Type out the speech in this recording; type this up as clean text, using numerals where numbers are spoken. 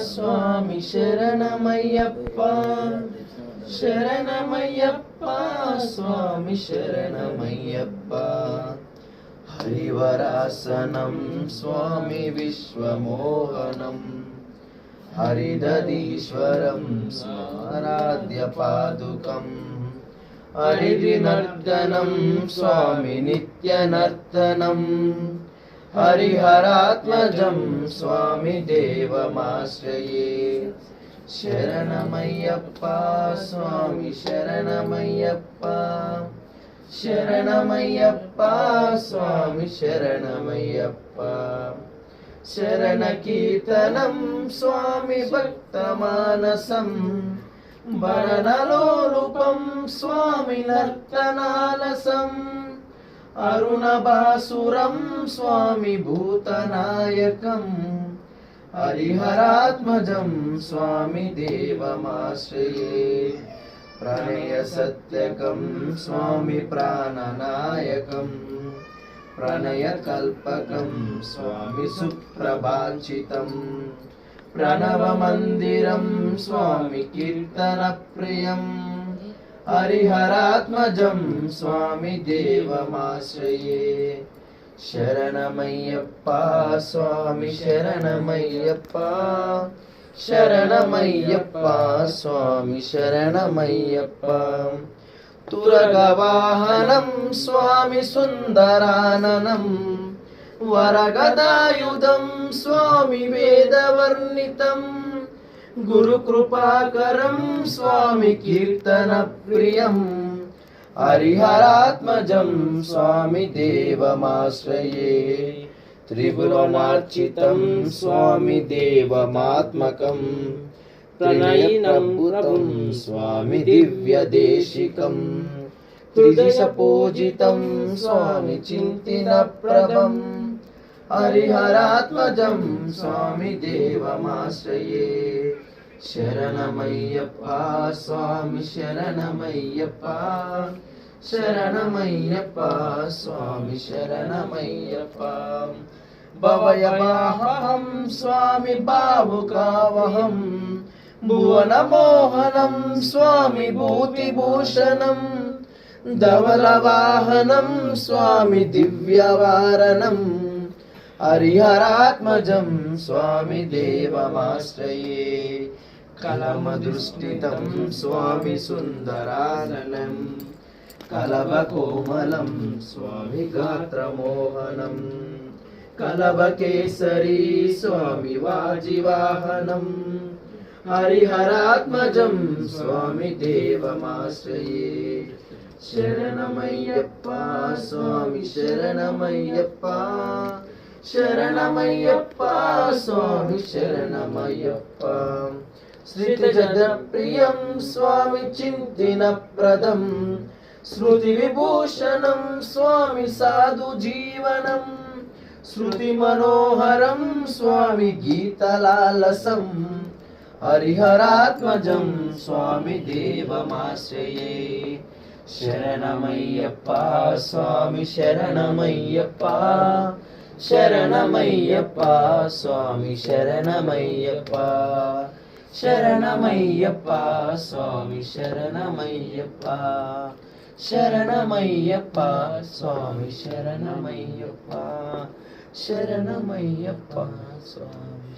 స్వామి శరణమయ్యప్ప శరణమయ్యప్ప స్వామి శరణమయ్యప్ప హరివరాసనం స్వామి విశ్వమోహనం హరిదధీశ్వరం స్మారాధ్య పాదుకం హరిదినర్దనం స్వామి నిత్యనర్తనం హరిహరాత్మజం స్వామి దేవమాశ్రయే శరణమయ్యప్ప స్వామి శరణమయ్యప్ప శరణమయ్యప్ప స్వామి శరణమయ్యప్ప శరణ కీర్తనం స్వామి భక్తమానసం భరణలోలుపం స్వామి నర్తనాలసం అరుణభాసురం స్వామి భూతనాయకం హరిహరాత్మజం స్వామి దేవమాశ్రయే ప్రణయ సత్యకం స్వామి ప్రాణనాయకం ప్రణయ కల్పకం స్వామి సుప్రభాషితం ప్రణవ మందిరం స్వామి కీర్తన ప్రియం హరిహరాత్మజం స్వామి దేవమాశ్రయే శరణమయ్యప్ప స్వామి శరణమయ్యప్ప శరణమయ్యప్ప స్వామి శరణమయ్యప్ప తురగవాహనం స్వామి సుందరాననం వరగదాయుధం స్వామి వేదవర్ణితం గురుకృపాకరం స్వామి కీర్తన ప్రియం హరిహరాత్మజం స్వామి దేవమాశ్రయే త్రిపురమార్చితం స్వామి దేవమాత్మకం ప్రణయినంబురం స్వామి దివ్యదేశికం త్రిదిశపూజితం స్వామి చింతినప్రభం హరిహరాత్మజం స్వామి దేవమాశ్రయే శరణమయ్యప్ప స్వామి శరణమయ్యప్ప శరణమయ్యప్ప స్వామి శరణమయ్యప్ప భవయవాహం స్వామి భావుకావహం భువనమోహనం స్వామి భూతిభూషణం ధవలవాహనం స్వామి దివ్యవారణం హరిహరాత్మజం స్వామి దేవమాశ్రయే కలమదృష్టితం స్వామి సుందరాననం కలవకోమలం స్వామి గాత్రమోహనం కలవకేసరీ స్వామి వాజివాహనం హరిహరాత్మజం స్వామి దేవమాశ్రయే శరణమయ్యప్ప స్వామి శరణమయ్యప్ప శరణమయ్యప్ప స్వామి శరణమయ్యప్ప శ్రీజప్రియం స్వామి చింతినప్రదం శృతి విభూషణం స్వామి సాధు జీవనం శృతి మనోహరం స్వామి గీతలాలసం హరిహరాత్మజం స్వామి దేవమాశ్రయే శరణమయ్యప్ప స్వామి శరణమయ్యప్ప శరణమయ్యప్ప స్వామి శరణమయ్యప్ప శరణమయ్యప్ప స్వామి శరణమయ్యప్ప శరణమయ్యప్ప స్వామి శరణమయ్యప్ప శరణమయ్యప్ప స్వామి